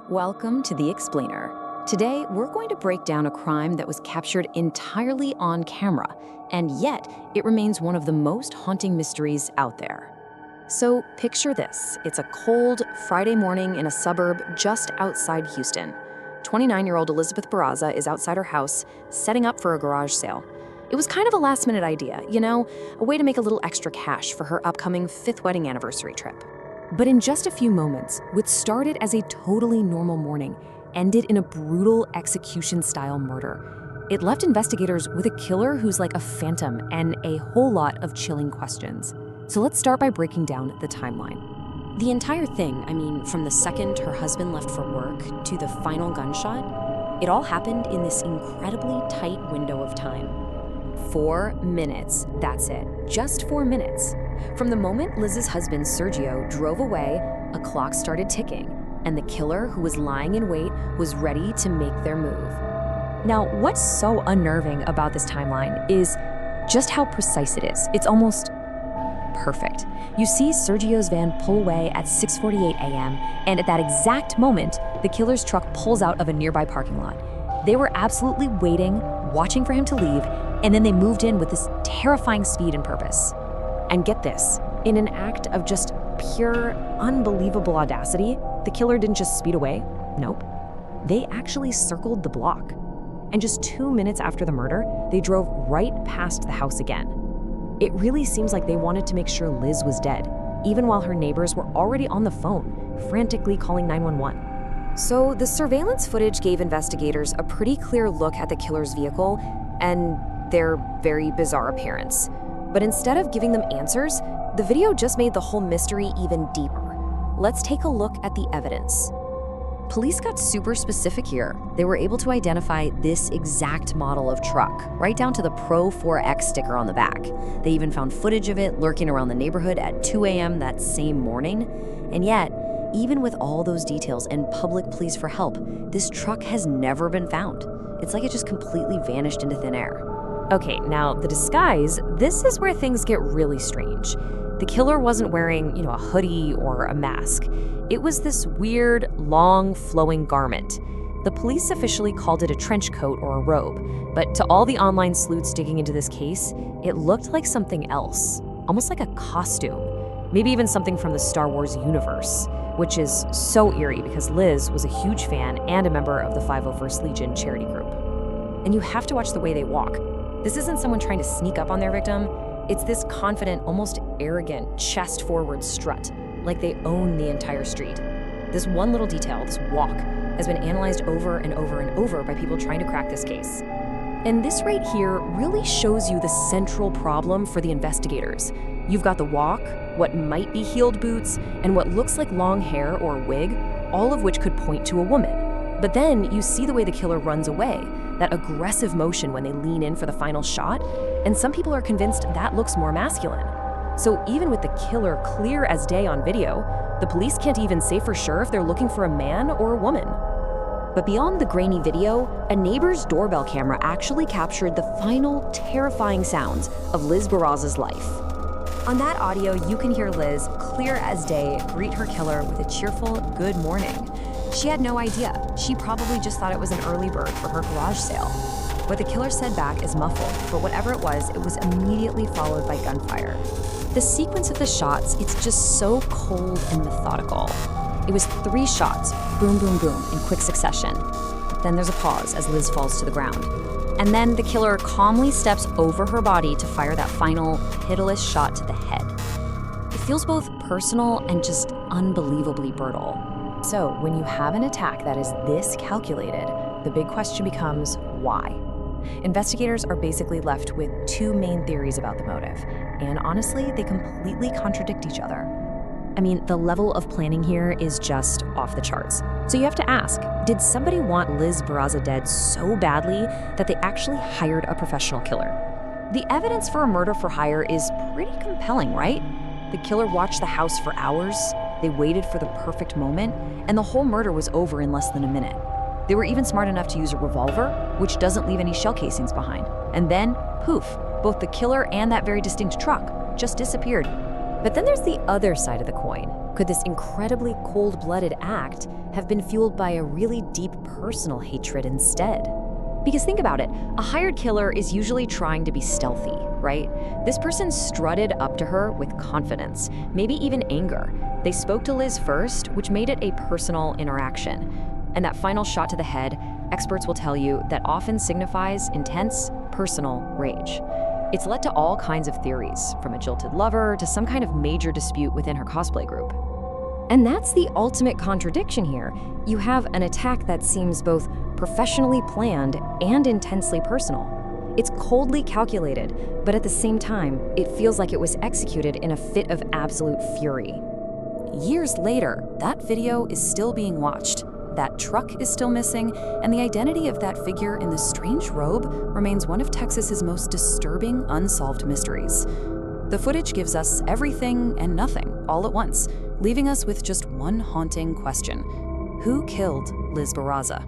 Welcome to The Explainer. Today, we're going to break down a crime that was captured entirely on camera, and yet it remains one of the most haunting mysteries out there. So picture this. It's a cold Friday morning in a suburb just outside Houston. 29-year-old Elizabeth Barraza is outside her house, setting up for a garage sale. It was kind of a last-minute idea, a way to make a little extra cash for her upcoming 5th wedding anniversary trip. But in just a few moments, what started as a totally normal morning ended in a brutal execution-style murder. It left investigators with a killer who's like a phantom and a whole lot of chilling questions. So let's start by breaking down the timeline. The entire thing, from the second her husband left for work to the final gunshot, it all happened in this incredibly tight window of time. 4 minutes, that's it, just 4 minutes. From the moment Liz's husband, Sergio, drove away, a clock started ticking, and the killer, who was lying in wait, was ready to make their move. Now, what's so unnerving about this timeline is just how precise it is. It's almost perfect. You see Sergio's van pull away at 6:48 a.m., and at that exact moment, the killer's truck pulls out of a nearby parking lot. They were absolutely waiting, watching for him to leave, and then they moved in with this terrifying speed and purpose. And get this, in an act of just pure, unbelievable audacity, the killer didn't just speed away. Nope. They actually circled the block. And just 2 minutes after the murder, they drove right past the house again. It really seems like they wanted to make sure Liz was dead, even while her neighbors were already on the phone, frantically calling 911. So the surveillance footage gave investigators a pretty clear look at the killer's vehicle and their very bizarre appearance. But instead of giving them answers, the video just made the whole mystery even deeper. Let's take a look at the evidence. Police got super specific here. They were able to identify this exact model of truck, right down to the Pro 4X sticker on the back. They even found footage of it lurking around the neighborhood at 2 a.m. that same morning. And yet, even with all those details and public pleas for help, this truck has never been found. It's like it just completely vanished into thin air. Okay, now the disguise, this is where things get really strange. The killer wasn't wearing, a hoodie or a mask. It was this weird, long, flowing garment. The police officially called it a trench coat or a robe, but to all the online sleuths digging into this case, it looked like something else, almost like a costume, maybe even something from the Star Wars universe, which is so eerie because Liz was a huge fan and a member of the 501st Legion charity group. And you have to watch the way they walk. This isn't someone trying to sneak up on their victim. It's this confident, almost arrogant, chest-forward strut, like they own the entire street. This one little detail, this walk, has been analyzed over and over and over by people trying to crack this case. And this right here really shows you the central problem for the investigators. You've got the walk, what might be heeled boots, and what looks like long hair or a wig, all of which could point to a woman. But then you see the way the killer runs away, that aggressive motion when they lean in for the final shot, and some people are convinced that looks more masculine. So even with the killer clear as day on video, the police can't even say for sure if they're looking for a man or a woman. But beyond the grainy video, a neighbor's doorbell camera actually captured the final terrifying sounds of Liz Barraza's life. On that audio, you can hear Liz, clear as day, greet her killer with a cheerful good morning. She had no idea. She probably just thought it was an early bird for her garage sale. What the killer said back is muffled, but whatever it was immediately followed by gunfire. The sequence of the shots, it's just so cold and methodical. It was 3 shots, boom, boom, boom, in quick succession. Then there's a pause as Liz falls to the ground. And then the killer calmly steps over her body to fire that final, pitiless shot to the head. It feels both personal and just unbelievably brutal. So when you have an attack that is this calculated, the big question becomes why? Investigators are basically left with 2 main theories about the motive, and honestly, they completely contradict each other. The level of planning here is just off the charts. So you have to ask, did somebody want Liz Barraza dead so badly that they actually hired a professional killer? The evidence for a murder for hire is pretty compelling, right? The killer watched the house for hours, they waited for the perfect moment, and the whole murder was over in less than a minute. They were even smart enough to use a revolver, which doesn't leave any shell casings behind. And then, poof, both the killer and that very distinct truck just disappeared. But then there's the other side of the coin. Could this incredibly cold-blooded act have been fueled by a really deep personal hatred instead? Because think about it, a hired killer is usually trying to be stealthy, right? This person strutted up to her with confidence, maybe even anger. They spoke to Liz first, which made it a personal interaction. And that final shot to the head, experts will tell you, that often signifies intense, personal rage. It's led to all kinds of theories, from a jilted lover to some kind of major dispute within her cosplay group. And that's the ultimate contradiction here. You have an attack that seems both professionally planned and intensely personal. It's coldly calculated, but at the same time, it feels like it was executed in a fit of absolute fury. Years later, that video is still being watched. That truck is still missing, and the identity of that figure in the strange robe remains one of Texas's most disturbing unsolved mysteries. The footage gives us everything and nothing all at once, leaving us with just one haunting question: who killed Liz Barraza?